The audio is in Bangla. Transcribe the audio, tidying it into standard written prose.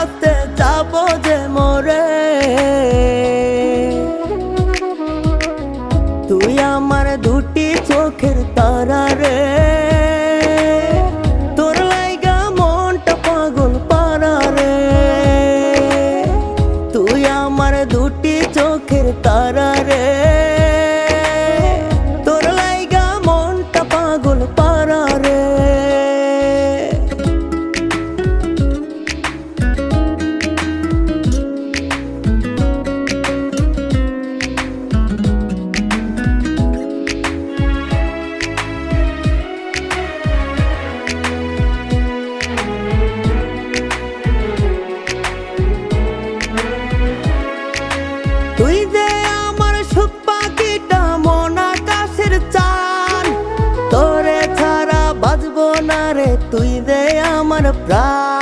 আস্তে যাবো যে মরে। তুই আমার দুটি চোখের তারা রে, তোর লাইগা মনটা পাগল পারা রে। তুই আমার দুটি চোখের তারা রে, তোর লাইগা মনটা পাগল পারা রে। তুই যে আমার সুখ পাখিটা মন আকাশের চান, তোরে ছাড়া বাজবো না রে, তুই যে আমার প্রাণ।